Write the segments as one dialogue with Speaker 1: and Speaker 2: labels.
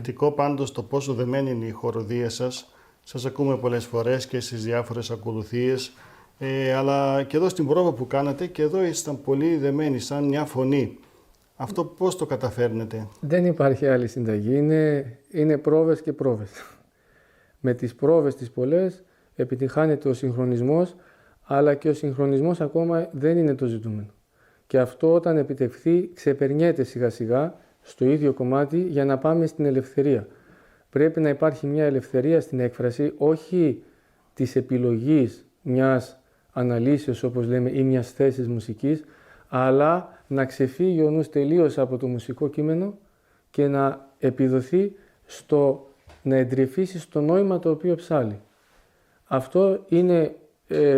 Speaker 1: Εκπληκτικό πάντως το πόσο δεμένη είναι η χοροδία σας. Σας ακούμε πολλές φορές και στις διάφορες ακολουθίες, αλλά και εδώ στην πρόβα που κάνατε και εδώ ήσταν πολύ δεμένοι σαν μια φωνή. Αυτό πώς το καταφέρνετε?
Speaker 2: Δεν υπάρχει άλλη συνταγή. Είναι πρόβες και πρόβες. Με τις πρόβες τις πολλές επιτυχάνεται ο συγχρονισμός, αλλά και ο συγχρονισμός ακόμα δεν είναι το ζητούμενο. Και αυτό όταν επιτευχθεί ξεπερνιέται σιγά σιγά στο ίδιο κομμάτι για να πάμε στην ελευθερία. Πρέπει να υπάρχει μια ελευθερία στην έκφραση, όχι της επιλογής μιας αναλύσεως όπως λέμε ή μιας θέσης μουσικής, αλλά να ξεφύγει ο νους τελείως από το μουσικό κείμενο και να επιδοθεί να εντρυφήσει στο νόημα το οποίο ψάλει. Αυτό είναι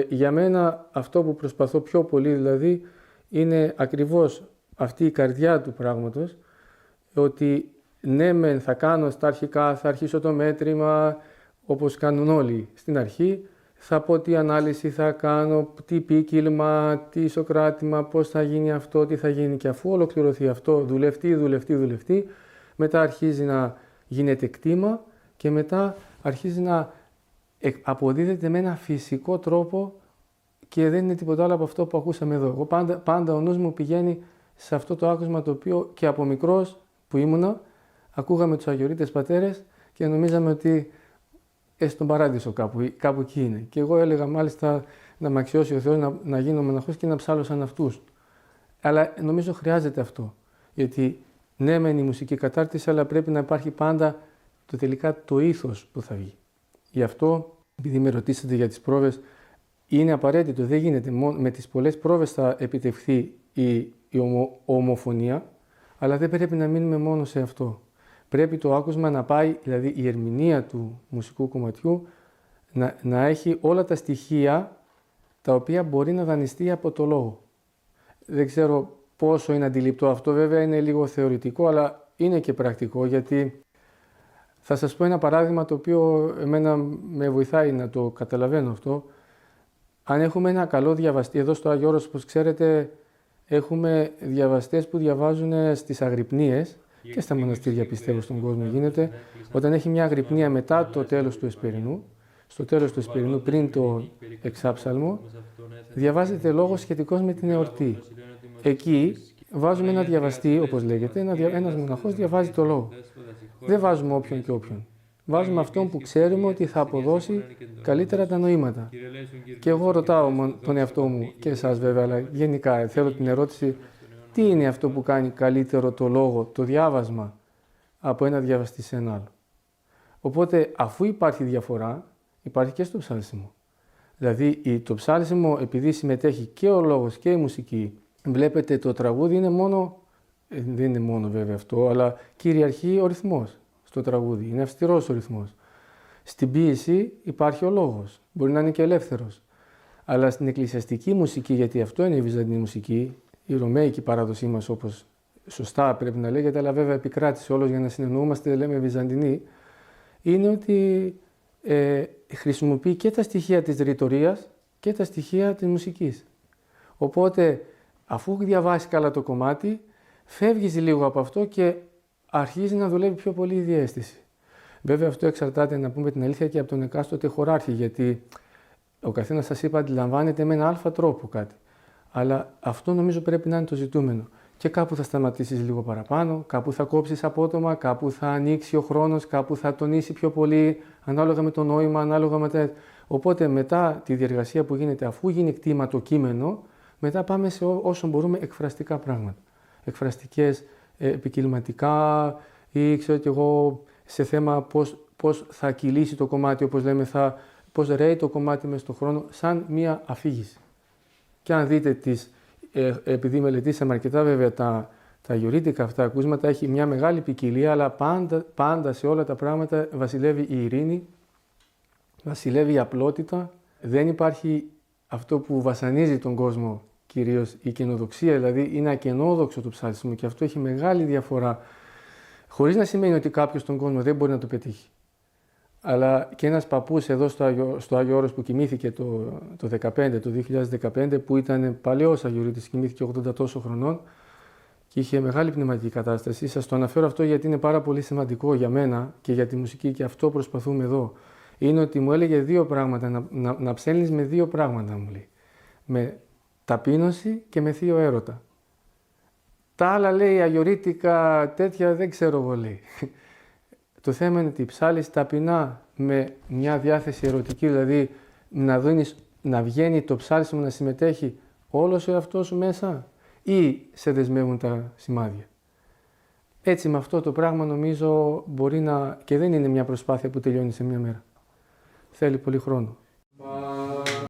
Speaker 2: για μένα αυτό που προσπαθώ πιο πολύ, δηλαδή είναι ακριβώς αυτή η καρδιά του πράγματος, ότι ναι μεν θα κάνω στα αρχικά, θα αρχίσω το μέτρημα όπως κάνουν όλοι στην αρχή, θα πω τι ανάλυση θα κάνω, τι ποικίλμα, τι ισοκράτημα, πώς θα γίνει αυτό, τι θα γίνει, και αφού ολοκληρωθεί αυτό, δουλευτεί, μετά αρχίζει να γίνεται κτήμα και μετά αρχίζει να αποδίδεται με ένα φυσικό τρόπο και δεν είναι τίποτα άλλο από αυτό που ακούσαμε εδώ. Εγώ πάντα ο νους μου πηγαίνει σε αυτό το άκουσμα το οποίο και από μικρός που ήμουνα, ακούγαμε τους Αγιορείτες πατέρες και νομίζαμε ότι στον παράδεισο κάπου εκεί είναι. Και εγώ έλεγα μάλιστα να με αξιώσει ο Θεός να γίνω μοναχός και να ψάλω σαν αυτούς. Αλλά νομίζω χρειάζεται αυτό. Γιατί ναι μεν η μουσική κατάρτιση, αλλά πρέπει να υπάρχει πάντα τελικά το ήθος που θα βγει. Γι' αυτό, επειδή με ρωτήσατε για τις πρόβες, είναι απαραίτητο, δεν γίνεται. Με τις πολλές πρόβες θα επιτευχθεί η ομοφωνία, αλλά δεν πρέπει να μείνουμε μόνο σε αυτό. Πρέπει το άκουσμα να πάει, δηλαδή η ερμηνεία του μουσικού κομματιού, να έχει όλα τα στοιχεία τα οποία μπορεί να δανειστεί από το λόγο. Δεν ξέρω πόσο είναι αντιληπτό αυτό, βέβαια είναι λίγο θεωρητικό, αλλά είναι και πρακτικό, γιατί θα σας πω ένα παράδειγμα το οποίο εμένα με βοηθάει να το καταλαβαίνω αυτό. Αν έχουμε ένα καλό διαβαστή, εδώ στο Άγιο Όρος, όπως ξέρετε, έχουμε διαβαστές που διαβάζουν στις αγρυπνίες και στα μοναστήρια, πιστεύω, στον κόσμο γίνεται. Όταν έχει μια αγρυπνία μετά το τέλος του εσπερινού, στο τέλος του εσπερινού πριν το εξάψαλμο, διαβάζεται λόγος σχετικός με την εορτή. Εκεί βάζουμε ένα διαβαστή, όπως λέγεται, ένας μοναχός διαβάζει το λόγο. Δεν βάζουμε όποιον και όποιον. Βάζουμε αυτόν που ξέρουμε ότι θα αποδώσει καλύτερα τα νοήματα. Και εγώ ρωτάω τον εαυτό μου και εσάς βέβαια, αλλά γενικά θέλω την ερώτηση, τι είναι αυτό που κάνει καλύτερο το λόγο, το διάβασμα, από ένα διαβαστή σε ένα άλλο. Οπότε, αφού υπάρχει διαφορά, υπάρχει και στο ψάλσιμο. Δηλαδή, το ψάλσιμο, επειδή συμμετέχει και ο λόγος και η μουσική, βλέπετε το τραγούδι είναι μόνο, δεν είναι μόνο βέβαια αυτό, αλλά κυριαρχεί ο ρυθμός στο τραγούδι, είναι αυστηρός ο ρυθμός. Στην ποίηση υπάρχει ο λόγος, μπορεί να είναι και ελεύθερος. Αλλά στην εκκλησιαστική μουσική, γιατί αυτό είναι η βυζαντινή μουσική, η ρωμαϊκή παράδοσή μας, όπως σωστά πρέπει να λέγεται, αλλά βέβαια επικράτησε όλος για να συνεννοούμαστε, λέμε βυζαντινή, είναι ότι χρησιμοποιεί και τα στοιχεία της ρητορίας και τα στοιχεία της μουσικής. Οπότε, αφού διαβάσει καλά το κομμάτι, φεύγεις λίγο από αυτό και αρχίζει να δουλεύει πιο πολύ η διαίσθηση. Βέβαια, αυτό εξαρτάται, να πούμε την αλήθεια, και από τον εκάστοτε χωράρχη, γιατί ο καθένας, σας είπα, αντιλαμβάνεται με ένα αλφα τρόπο κάτι. Αλλά αυτό νομίζω πρέπει να είναι το ζητούμενο. Και κάπου θα σταματήσεις λίγο παραπάνω, κάπου θα κόψεις απότομα, κάπου θα ανοίξει ο χρόνος, κάπου θα τονίσει πιο πολύ, ανάλογα με το νόημα, ανάλογα με τα... Οπότε μετά τη διεργασία που γίνεται, αφού γίνει κτήμα το κείμενο, μετά πάμε σε όσο μπορούμε εκφραστικά πράγματα. Εκφραστικές, επικοινωνικά ή ξέρω κι εγώ σε θέμα πώς θα κυλήσει το κομμάτι, όπως λέμε, πώς ρέει το κομμάτι μες στον χρόνο, σαν μία αφήγηση. Και αν δείτε επειδή μελετήσαμε αρκετά βέβαια τα αγιορείτικα αυτά ακούσματα, έχει μια μεγάλη ποικιλία, αλλά πάντα σε όλα τα πράγματα βασιλεύει η ειρήνη, βασιλεύει η απλότητα. Δεν υπάρχει αυτό που βασανίζει τον κόσμο, κυρίως η καινοδοξία, δηλαδή είναι ακαινόδοξο το ψάλσιμο και αυτό έχει μεγάλη διαφορά, χωρίς να σημαίνει ότι κάποιος στον κόσμο δεν μπορεί να το πετύχει. Αλλά και ένας παππούς εδώ στο Άγιο Όρος που κοιμήθηκε το 2015, που ήταν παλαιός Αγιορείτης, κοιμήθηκε 80 τόσο χρονών, και είχε μεγάλη πνευματική κατάσταση. Σας το αναφέρω αυτό γιατί είναι πάρα πολύ σημαντικό για μένα και για τη μουσική και αυτό προσπαθούμε εδώ. Είναι ότι μου έλεγε δύο πράγματα, να ψέλνεις με δύο πράγματα, μου λέει. Με ταπείνωση και με θείο έρωτα. Τα άλλα, λέει, αγιορείτικα, τέτοια δεν ξέρω εγώ, λέει. Το θέμα είναι ότι ψάλεις ταπεινά με μια διάθεση ερωτική, δηλαδή να βγαίνει το ψάλισμα, να συμμετέχει όλος ο εαυτός σου μέσα ή σε δεσμεύουν τα σημάδια. Έτσι με αυτό το πράγμα νομίζω μπορεί να... και δεν είναι μια προσπάθεια που τελειώνει σε μια μέρα. Θέλει πολύ χρόνο.